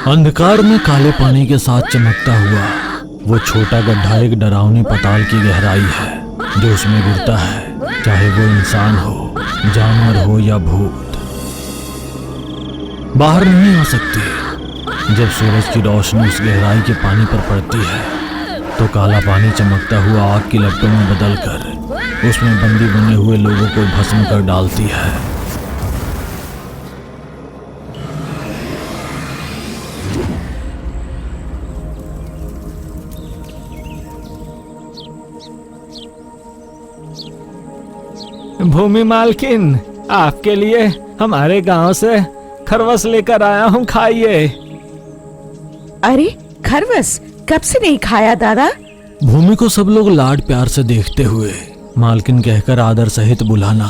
अंधकार में काले पानी के साथ चमकता हुआ वो छोटा गड्ढा एक डरावनी पाताल की गहराई है जो उसमें गिरता है, चाहे वो इंसान हो, जानवर हो या भूत। बाहर नहीं आ सकती। जब सूरज की रोशनी उस गहराई के पानी पर पड़ती है तो काला पानी चमकता हुआ आग की लपटों में बदलकर उसमें बंदी बने हुए लोगों को भस्म कर डालती है। भूमि मालकिन, आपके लिए हमारे गांव से खरवस लेकर आया हूँ, खाइए। अरे खरवस कब से नहीं खाया दादा? भूमि को सब लोग लाड प्यार से देखते हुए मालकिन कहकर आदर सहित बुलाना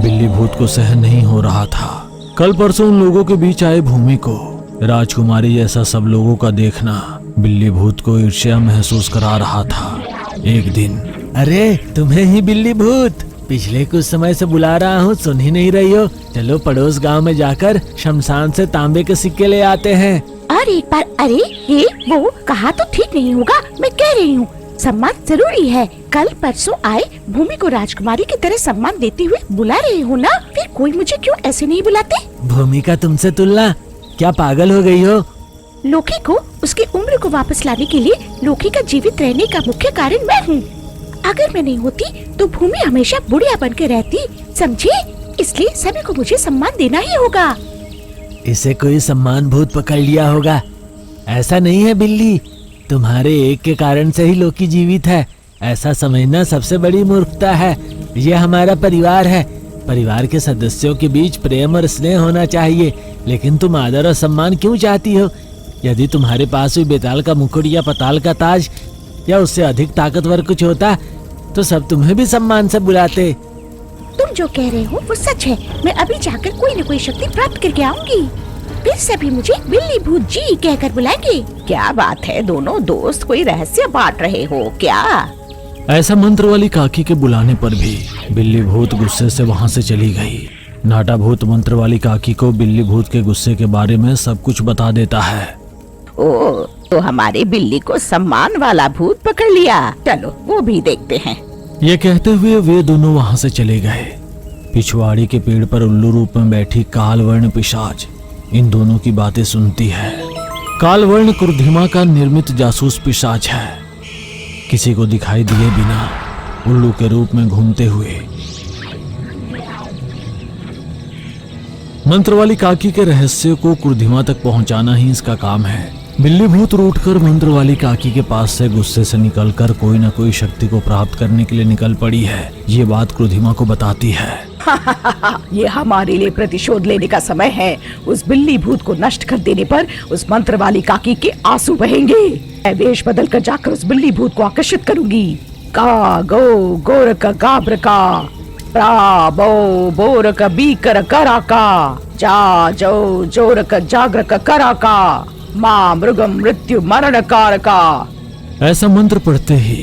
बिल्ली भूत को सहन नहीं हो रहा था। कल परसों उन लोगों के बीच आए भूमि को राजकुमारी जैसा सब लोगों का देखना बिल्ली भूत को ईर्ष्या महसूस करा रहा था। एक दिन, अरे तुम्हें ही बिल्ली भूत, पिछले कुछ समय से बुला रहा हूँ, सुन ही नहीं रही हो। चलो पड़ोस गांव में जाकर शमशान से तांबे के सिक्के ले आते हैं। और एक बार अरे ये वो कहा तो ठीक नहीं होगा। मैं कह रही हूँ सम्मान जरूरी है। कल परसों आए भूमि को राजकुमारी की तरह सम्मान देते हुए बुला रहे हो ना, फिर कोई मुझे क्यों ऐसे नहीं बुलाते? भूमि का तुमसे तुलना, क्या पागल हो गई हो? लोकी को उसकी उम्र को वापस लाने के लिए लोकी का जीवित रहने का मुख्य कारण मैं हूँ। अगर मैं नहीं होती तो भूमि हमेशा बुढ़िया बन के रहती, समझे? इसलिए सभी को मुझे सम्मान देना ही होगा। इसे कोई सम्मान भूत पकड़ लिया होगा। ऐसा नहीं है बिल्ली, तुम्हारे एक के कारण से ही लोकी जीवित है। ऐसा समझना सबसे बड़ी मूर्खता है। ये हमारा परिवार है। परिवार के सदस्यों के बीच प्रेम और स्नेह होना चाहिए, लेकिन तुम आदर और सम्मान क्यों चाहती हो? यदि तुम्हारे पास भी बेताल का मुकुट या पताल का ताज या उससे अधिक ताकतवर कुछ होता तो सब तुम्हें भी सम्मान से बुलाते। तुम जो कह रहे हो वो सच है। मैं अभी जाकर कोई न कोई शक्ति प्राप्त करके आऊंगी, फिर सभी मुझे बिल्ली भूत जी कहकर बुलाएंगे। क्या बात है, दोनों दोस्त कोई रहस्य बांट रहे हो क्या? ऐसा मंत्र वाली काकी के बुलाने पर भी बिल्ली भूत गुस्से से वहां से चली गई। नाटा भूत मंत्र वाली काकी को बिल्ली भूत के गुस्से के बारे में सब कुछ बता देता है। ओ, तो हमारे बिल्ली को सम्मान वाला भूत पकड़ लिया। चलो वो भी देखते हैं। ये कहते हुए वे दोनों वहां से चले गए। पिछवाड़ी के पेड़ पर उल्लू रूप में बैठी कालवर्ण पिशाच इन दोनों की बातें सुनती है। कालवर्ण क्रुधिमा का निर्मित जासूस पिशाच है। किसी को दिखाई दिए बिना उल्लू के रूप में घूमते हुए मंत्र वाली काकी के रहस्य को क्रुधिमा तक पहुंचाना ही इसका काम है। बिल्ली भूत रूठकर मंत्र वाली काकी के पास से गुस्से से निकलकर कोई न कोई शक्ति को प्राप्त करने के लिए निकल पड़ी है। ये बात क्रुधिमा को बताती है। ये हमारे लिए प्रतिशोध लेने का समय है। उस बिल्ली भूत को नष्ट कर देने पर उस मंत्र वाली काकी के आंसू बहेंगे। मैं वेश बदल कर जाकर उस बिल्ली भूत को आकर्षित करूंगी। का गो गोरक गाब्र का प्रा बो बोरक बीकर करा का जा जो जोरक जागरक करा का माँ मृगम मृत्यु मरण कारका। ऐसा मंत्र पढ़ते ही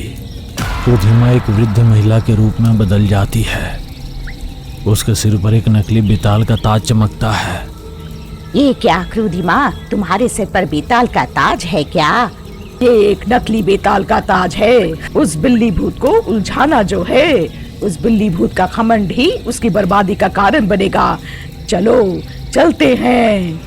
क्रुधिमा एक वृद्ध महिला के रूप में बदल जाती है। उसके सिर पर एक नकली बेताल का ताज चमकता है। ये क्या क्रुधिमा, तुम्हारे सिर पर बेताल का ताज है क्या? ये एक नकली बेताल का ताज है। उस बिल्ली भूत को उलझाना जो है, उस बिल्ली भूत का घमंड ही उसकी बर्बादी का कारण बनेगा। चलो चलते हैं।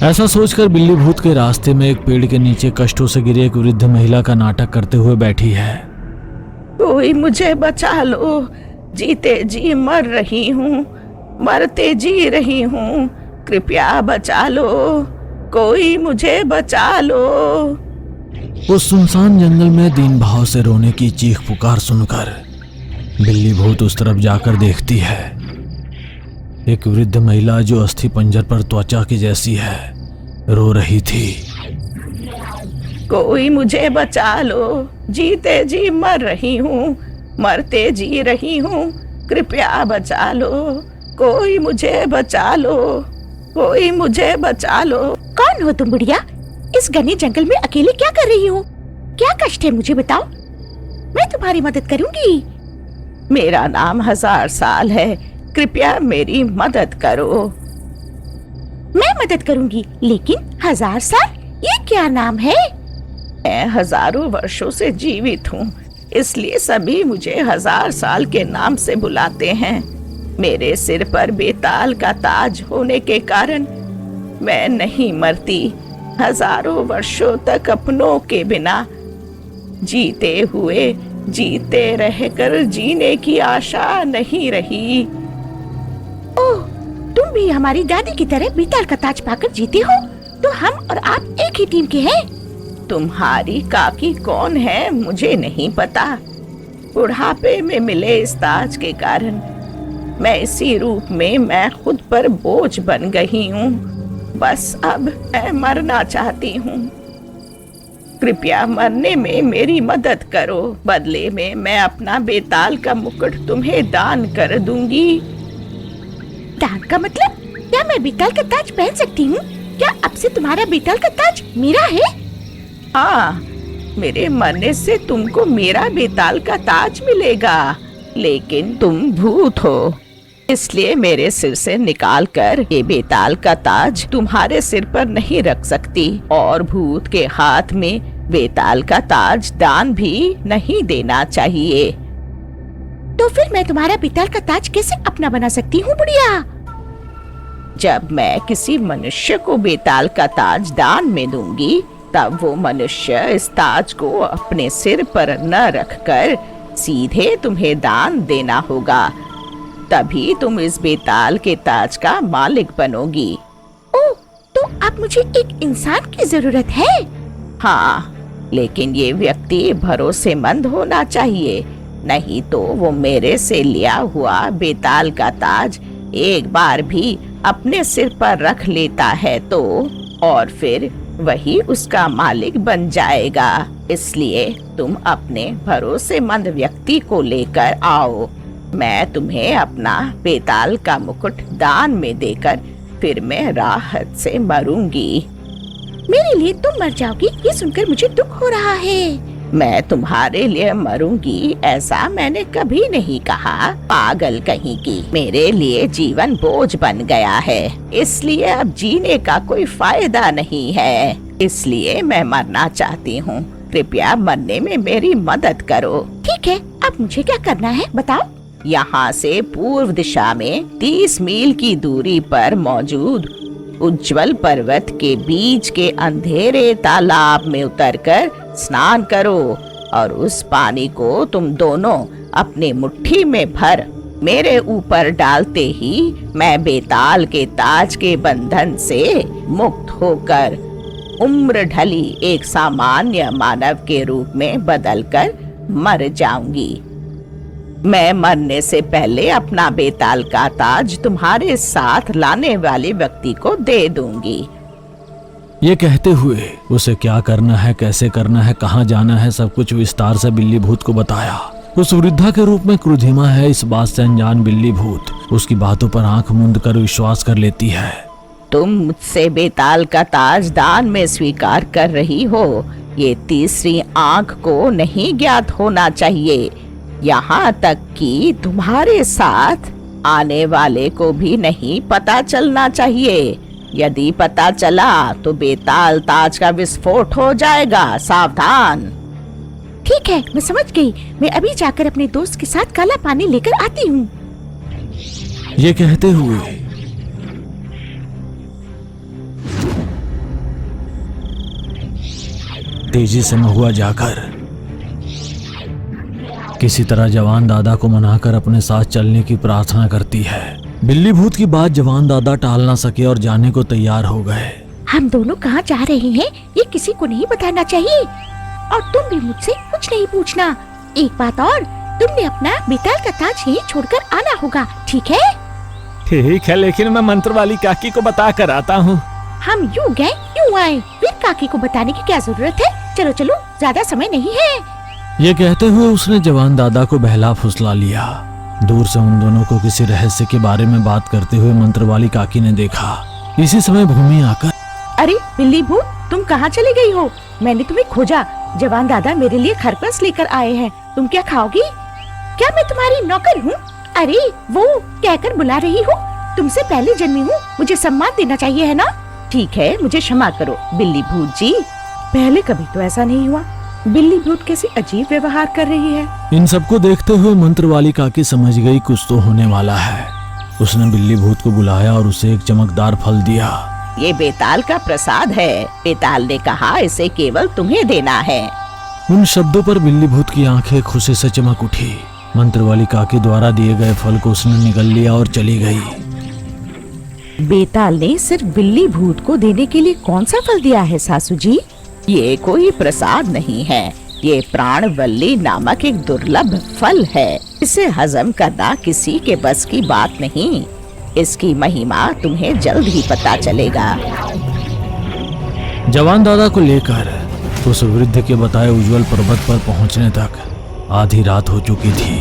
ऐसा सोचकर बिल्ली भूत के रास्ते में एक पेड़ के नीचे कष्टों से गिरी एक वृद्ध महिला का नाटक करते हुए बैठी है। कोई मुझे बचा लो, जीते जी मर रही हूँ, मरते जी रही हूँ, कृपया बचा लो, कोई मुझे बचा लो। उस सुनसान जंगल में दीन भाव से रोने की चीख पुकार सुनकर बिल्ली भूत उस तरफ जाकर देखती है। एक वृद्ध महिला जो अस्थि पंजर पर त्वचा की जैसी है रो रही थी। कोई मुझे बचा लो, जीते जी मर रही हूँ, मरते जी रही हूँ, कृपया बचा लो, कोई मुझे बचा लो, कोई मुझे बचा लो। कौन हो तुम बुढ़िया? इस घने जंगल में अकेले क्या कर रही हो? क्या कष्ट है मुझे बताओ, मैं तुम्हारी मदद करूंगी। मेरा नाम 1000 साल है, कृपया मेरी मदद करो। मैं मदद करूंगी, लेकिन 1000 साल, ये क्या नाम है? मैं हजारों वर्षों से जीवित हूँ, इसलिए सभी मुझे 1000 साल के नाम से बुलाते हैं। मेरे सिर पर बेताल का ताज होने के कारण मैं नहीं मरती। हजारों वर्षों तक अपनों के बिना जीते हुए जीते रहकर जीने की आशा नहीं रही। ओह, तुम भी हमारी दादी की तरह बेताल का ताज पाकर जीते हो? तो हम और आप एक ही टीम के हैं। तुम्हारी काकी कौन है मुझे नहीं पता। बुढ़ापे में मिले इस ताज के कारण मैं इसी रूप में मैं खुद पर बोझ बन गई हूँ। बस अब मैं मरना चाहती हूँ। कृपया मरने में मेरी मदद करो। बदले में मैं अपना बेताल का मुकुट तुम्हें दान कर दूंगी। दान का मतलब? क्या मैं बेताल का ताज पहन सकती हूँ? क्या अब से तुम्हारा बेताल का ताज मेरा है? हाँ, मेरे मरने से तुमको मेरा बेताल का ताज मिलेगा, लेकिन तुम भूत हो, इसलिए मेरे सिर से निकाल कर ये बेताल का ताज तुम्हारे सिर पर नहीं रख सकती और भूत के हाथ में बेताल का ताज दान भी नहीं देना चाहिए। तो फिर मैं तुम्हारा बेताल का ताज कैसे अपना बना सकती हूँ बुढ़िया? जब मैं किसी मनुष्य को बेताल का ताज दान में दूंगी, तब वो मनुष्य इस ताज को अपने सिर पर न रखकर सीधे तुम्हें दान देना होगा। तभी तुम इस बेताल के ताज का मालिक बनोगी। ओह, तो अब मुझे एक इंसान की जरूरत है? हाँ, लेकिन ये व्यक्ति भरोसेमंद होना चाहिए, नहीं तो वो मेरे से लिया हुआ बेताल का ताज एक बार भी अपने सिर पर रख लेता है तो और फिर वही उसका मालिक बन जाएगा। इसलिए तुम अपने भरोसेमंद व्यक्ति को लेकर आओ। मैं तुम्हें अपना बेताल का मुकुट दान में देकर फिर मैं राहत से मरूंगी। मेरे लिए तुम मर जाओगी, ये सुनकर मुझे दुख हो रहा है। मैं तुम्हारे लिए मरूंगी ऐसा मैंने कभी नहीं कहा, पागल कहीं की। मेरे लिए जीवन बोझ बन गया है, इसलिए अब जीने का कोई फायदा नहीं है। इसलिए मैं मरना चाहती हूँ। कृपया मरने में मेरी मदद करो। ठीक है, अब मुझे क्या करना है बताओ? यहाँ से पूर्व दिशा में 30 मील की दूरी पर मौजूद उज्जवल पर्वत के बीच के अंधेरे तालाब में उतरकर स्नान करो और उस पानी को तुम दोनों अपने मुट्ठी में भर मेरे ऊपर डालते ही मैं बेताल के ताज के बंधन से मुक्त होकर उम्र ढली एक सामान्य मानव के रूप में बदलकर मर जाऊंगी। मैं मरने से पहले अपना बेताल का ताज तुम्हारे साथ लाने वाले व्यक्ति को दे दूंगी। ये कहते हुए उसे क्या करना है, कैसे करना है, कहाँ जाना है, सब कुछ विस्तार से बिल्ली भूत को बताया। उस वृद्धा के रूप में क्रुधिमा है इस बात से अनजान बिल्ली भूत उसकी बातों पर आंख मूंद कर विश्वास कर लेती है। तुम मुझसे बेताल का ताज दान में स्वीकार कर रही हो, ये तीसरी आंख को नहीं ज्ञात होना चाहिए। यहाँ तक कि तुम्हारे साथ आने वाले को भी नहीं पता चलना चाहिए। यदि पता चला तो बेताल ताज का विस्फोट हो जाएगा, सावधान। ठीक है, मैं समझ गई। मैं अभी जाकर अपने दोस्त के साथ काला पानी लेकर आती हूँ। ये कहते हुए तेजी से महुआ जाकर किसी तरह जवान दादा को मनाकर अपने साथ चलने की प्रार्थना करती है। बिल्ली भूत की बात जवान दादा टाल ना सके और जाने को तैयार हो गए। हम दोनों कहाँ जा रहे हैं ये किसी को नहीं बताना चाहिए, और तुम भी मुझसे कुछ नहीं पूछना। एक बात और, तुमने अपना बेताल का ताज यहीं छोड़कर आना होगा, ठीक है? ठीक है, लेकिन मैं मंत्र वाली काकी को बता कर आता हूँ। हम यूँ गए यूँ आए, फिर काकी को बताने की क्या जरूरत है? चलो चलो, ज्यादा समय नहीं है। ये कहते हुए उसने जवान दादा को बहला फुसला लिया। दूर से उन दोनों को किसी रहस्य के बारे में बात करते हुए मंत्र वाली काकी ने देखा। इसी समय भूमि आकर, अरे बिल्ली भूत, तुम कहाँ चली गई हो? मैंने तुम्हें खोजा। जवान दादा मेरे लिए खरपस लेकर आए हैं, तुम क्या खाओगी? क्या मैं तुम्हारी नौकर हूँ? अरे वो कहकर बुला रही हूँ, तुमसे पहले जन्मी हूँ, मुझे सम्मान देना चाहिए है ना? ठीक है, मुझे क्षमा करो बिल्ली भूत जी, पहले कभी तो ऐसा नहीं हुआ। बिल्ली भूत कैसी अजीब व्यवहार कर रही है। इन सबको देखते हुए मंत्र वाली काकी समझ गई कुछ तो होने वाला है। उसने बिल्ली भूत को बुलाया और उसे एक चमकदार फल दिया। ये बेताल का प्रसाद है, बेताल ने कहा इसे केवल तुम्हें देना है। उन शब्दों पर बिल्ली भूत की आंखें खुशी से चमक उठी। मंत्र वाली काकी द्वारा दिए गए फल को उसने निगल लिया और चली गई। बेताल ने सिर्फ बिल्ली भूत को देने के लिए कौन सा फल दिया है सासू जी? ये कोई प्रसाद नहीं है, ये प्राणवल्ली नामक एक दुर्लभ फल है। इसे हजम करना किसी के बस की बात नहीं। इसकी महिमा तुम्हें जल्द ही पता चलेगा। जवान दादा को लेकर उस वृद्ध के बताए उज्जवल पर्वत पर पहुंचने तक आधी रात हो चुकी थी।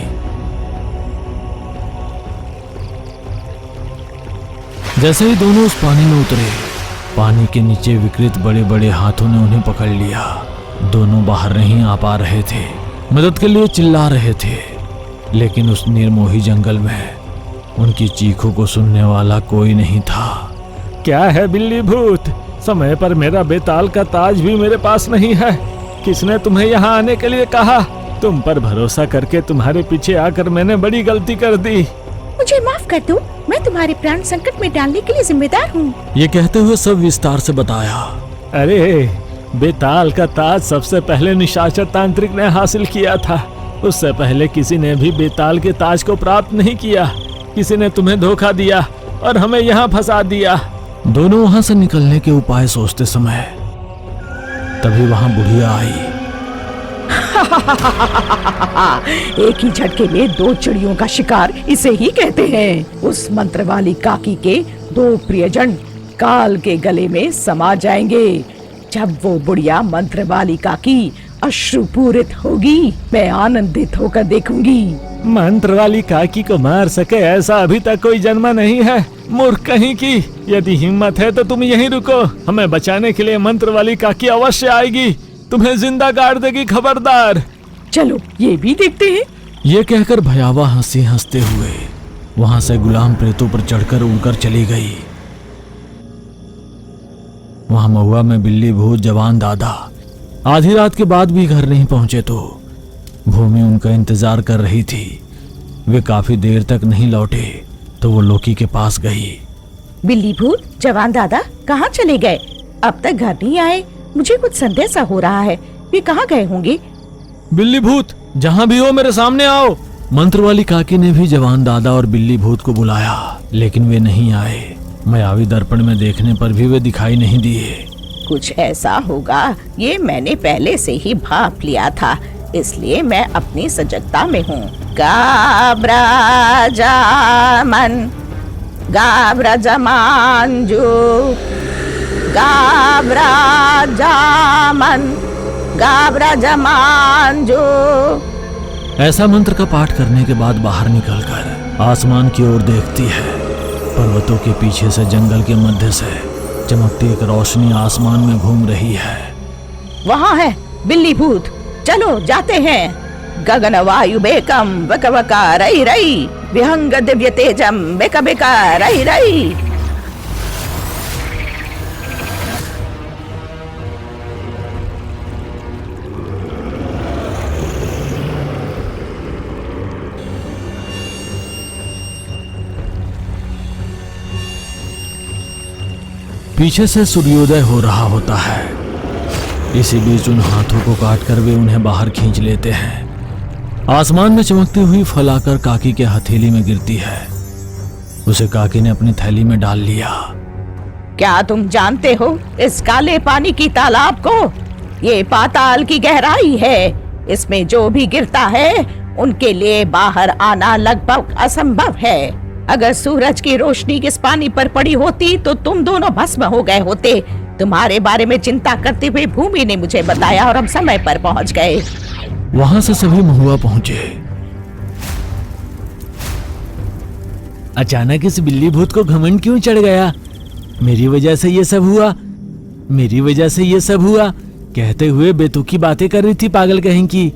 जैसे ही दोनों उस पानी में उतरे, पानी के नीचे विकृत बड़े बड़े हाथों ने उन्हें पकड़ लिया। दोनों बाहर नहीं आ पा रहे थे, मदद के लिए चिल्ला रहे थे, लेकिन उस निर्मोही जंगल में उनकी चीखों को सुनने वाला कोई नहीं था। क्या है बिल्ली भूत, समय पर मेरा बेताल का ताज भी मेरे पास नहीं है। किसने तुम्हें यहाँ आने के लिए कहा? तुम पर भरोसा करके तुम्हारे पीछे आकर मैंने बड़ी गलती कर दी। मुझे माफ कर दो, मैं तुम्हारे प्राण संकट में डालने के लिए जिम्मेदार हूँ। ये कहते हुए सब विस्तार से बताया। अरे बेताल का ताज सबसे पहले निशाचर तांत्रिक ने हासिल किया था। उससे पहले किसी ने भी बेताल के ताज को प्राप्त नहीं किया। किसी ने तुम्हें धोखा दिया और हमें यहाँ फंसा दिया। दोनों वहां से निकलने के उपाय सोचते समय तभी वहां बुढ़िया आई। एक ही झटके में दो चिड़ियों का शिकार इसे ही कहते हैं। उस मंत्र वाली काकी के दो प्रियजन काल के गले में समा जाएंगे। जब वो बुढ़िया मंत्र वाली काकी अश्रुपूरित होगी, मैं आनंदित होकर देखूंगी। मंत्र वाली काकी को मार सके ऐसा अभी तक कोई जन्मा नहीं है। मूर्ख कहीं की, यदि हिम्मत है तो तुम यहीं रुको। हमें बचाने के लिए मंत्र वाली काकी अवश्य आएगी, तुम्हें जिंदा गाड़ देगी, खबरदार। चलो ये भी देखते हैं। ये कहकर भयावह हंसी हंसते हुए वहां से गुलाम प्रेतों पर चढ़कर उड़कर चली गई। वहां महुआ में बिल्ली भूत, जवान दादा आधी रात के बाद भी घर नहीं पहुंचे तो भूमि उनका इंतजार कर रही थी। वे काफी देर तक नहीं लौटे तो वो लोकी के पास गई। बिल्ली भूत, जवान दादा कहाँ चले गए? अब तक घर नहीं आए। मुझे कुछ संदेह सा हो रहा है, वे कहाँ गए होंगे? बिल्ली भूत, जहां भी हो मेरे सामने आओ। मंत्र वाली काकी ने भी जवान दादा और बिल्ली भूत को बुलाया, लेकिन वे नहीं आए। मायावी दर्पण में देखने पर भी वे दिखाई नहीं दिए। कुछ ऐसा होगा, ये मैंने पहले से ही भांप लिया था, इसलिए मैं अपनी सजगता में हूँ। गाब्रा जामन, गाब्रा जमांजू, गाब्रा जामन, गाब्रा जमांजू। ऐसा मंत्र का पाठ करने के बाद बाहर निकलकर आसमान की ओर देखती है। पर्वतों के पीछे से जंगल के मध्य से चमकती एक रोशनी आसमान में घूम रही है। वहाँ है बिल्ली भूत, चलो जाते हैं। गगन वायु बेकम वक वका रई रई, विहंग दिव्य तेजम बेका बेका रई रई। पीछे से सूर्योदय हो रहा होता है। इसी बीच उन हाथों को काटकर वे उन्हें बाहर खींच लेते हैं। आसमान में चमकती हुई फल आकर काकी के हथेली में गिरती है। उसे काकी ने अपनी थैली में डाल लिया। क्या तुम जानते हो इस काले पानी की तालाब को? ये पाताल की गहराई है। इसमें जो भी गिरता है उनके लिए बाहर आना लगभग असंभव है। अगर सूरज की रोशनी इस पानी पर पड़ी होती तो तुम दोनों भस्म हो गए होते। तुम्हारे बारे में चिंता करते हुए भूमि ने मुझे बताया और हम समय पर पहुंच गए। वहां से सभी महुआ पहुंचे। अचानक इस बिल्ली भूत को घमंड क्यों चढ़ गया? मेरी वजह से ये सब हुआ, मेरी वजह से ये सब हुआ कहते हुए बेतुकी बातें कर रही थी, पागल कहीं की।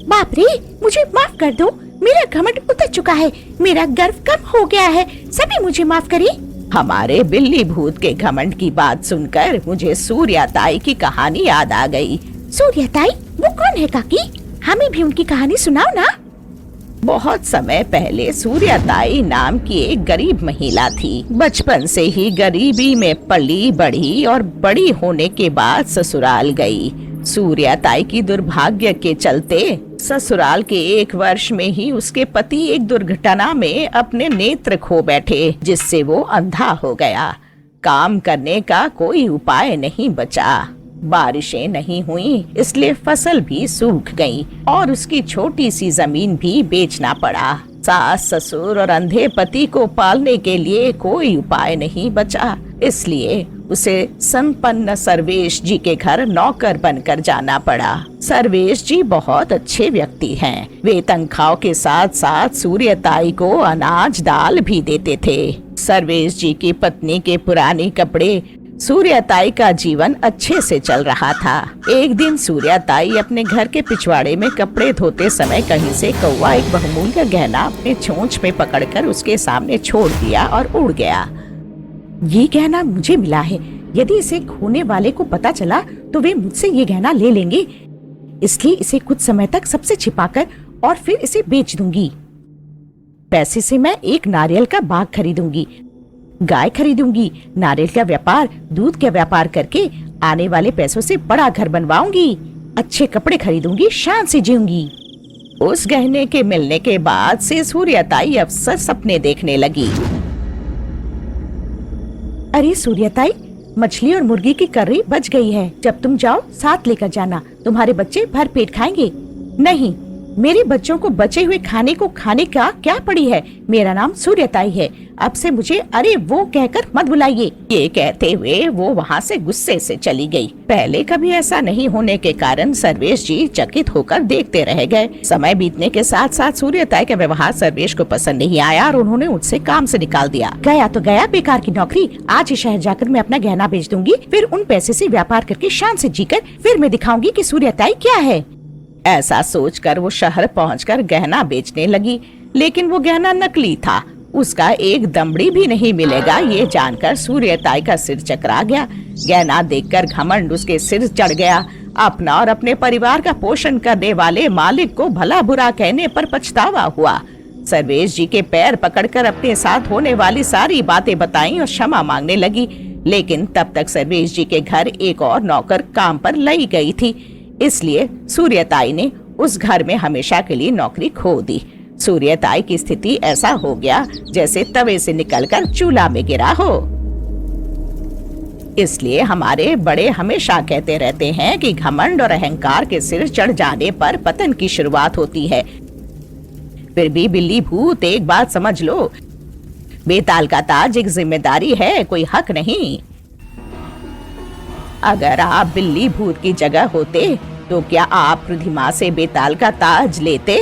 बाप रे, मुझे माफ कर दो, मेरा घमंड उतर चुका है, मेरा गर्व कम हो गया है, सभी मुझे माफ करें। हमारे बिल्ली भूत के घमंड की बात सुनकर मुझे सूर्याताई की कहानी याद आ गई। सूर्याताई, वो कौन है काकी? हमें भी उनकी कहानी सुनाओ ना। बहुत समय पहले सूर्याताई नाम की एक गरीब महिला थी। बचपन से ही गरीबी में पली बढ़ी और बड़ी होने के बाद ससुराल गई। सूर्याताई की दुर्भाग्य के चलते ससुराल के 1 वर्ष में ही उसके पति एक दुर्घटना में अपने नेत्र खो बैठे, जिससे वो अंधा हो गया। काम करने का कोई उपाय नहीं बचा। बारिशें नहीं हुई, इसलिए फसल भी सूख गई और उसकी छोटी सी जमीन भी बेचना पड़ा। सास ससुर और अंधे पति को पालने के लिए कोई उपाय नहीं बचा, इसलिए उसे संपन्न सर्वेश जी के घर नौकर बनकर जाना पड़ा। सर्वेश जी बहुत अच्छे व्यक्ति हैं। वे तनख्वाह के साथ साथ सूर्यताई को अनाज दाल भी देते थे। सर्वेश जी की पत्नी के पुराने कपड़े सूर्यताई का जीवन अच्छे से चल रहा था। एक दिन सूर्यताई अपने घर के पिछवाड़े में कपड़े धोते समय कहीं से कौवा एक बहुमूल्य गहना अपने चोंच में पकड़कर उसके सामने छोड़ दिया और उड़ गया। ये गहना मुझे मिला है, यदि इसे खोने वाले को पता चला तो वे मुझसे ये गहना ले लेंगे, इसलिए इसे कुछ समय तक सबसे छिपाकर और फिर इसे बेच दूंगी। पैसे से मैं एक नारियल का बाग खरीदूंगी, गाय खरीदूंगी, नारियल का व्यापार, दूध का व्यापार करके आने वाले पैसों से बड़ा घर बनवाऊंगी, अच्छे कपड़े खरीदूंगी, शान से जीऊंगी। उस गहने के मिलने के बाद से सूर्यताई अक्सर सपने देखने लगी। अरे सूर्यताई, मछली और मुर्गी की कर्री बच गई है, जब तुम जाओ साथ लेकर जाना, तुम्हारे बच्चे भर पेट खाएंगे। नहीं, मेरे बच्चों को बचे हुए खाने को खाने का क्या पड़ी है, मेरा नाम सूर्यताई है, अब से मुझे अरे वो कहकर मत बुलाइए। ये कहते हुए वो वहाँ से गुस्से से चली गई। पहले कभी ऐसा नहीं होने के कारण सर्वेश जी चकित होकर देखते रह गए। समय बीतने के साथ साथ सूर्यताई का व्यवहार सर्वेश को पसंद नहीं आया और उन्होंने उससे काम से निकाल दिया। गया तो गया बेकार की नौकरी, आज ही शहर जाकर मैं अपना गहना बेच दूंगी, फिर उन पैसे से व्यापार करके शान से जीकर फिर मैं दिखाऊंगी कि सूर्यताई क्या है। ऐसा सोचकर वो शहर पहुंचकर गहना बेचने लगी, लेकिन वो गहना नकली था, उसका एक दमड़ी भी नहीं मिलेगा। ये जानकर सूर्यताई का सिर चकरा गया। गहना देखकर घमंड उसके सिर चढ़ गया। अपना और अपने परिवार का पोषण करने वाले मालिक को भला बुरा कहने पर पछतावा हुआ। सर्वेश जी के पैर पकड़कर अपने साथ होने वाली सारी बातें बताई और क्षमा मांगने लगी, लेकिन तब तक सर्वेश जी के घर एक और नौकर काम पर लाई गई थी, इसलिए सूर्यताई ने उस घर में हमेशा के लिए नौकरी खो दी। सूर्यताई की स्थिति ऐसा हो गया जैसे तवे से निकलकर चूल्हा में गिरा हो। इसलिए हमारे बड़े हमेशा कहते रहते हैं कि घमंड और अहंकार के सिर चढ़ जाने पर पतन की शुरुआत होती है। फिर भी बिल्ली भूत, एक बात समझ लो, बेताल का ताज एक जिम्मेदारी है, कोई हक नहीं। अगर आप बिल्ली भूत की जगह होते तो क्या आप रिधिमा से बेताल का ताज लेते?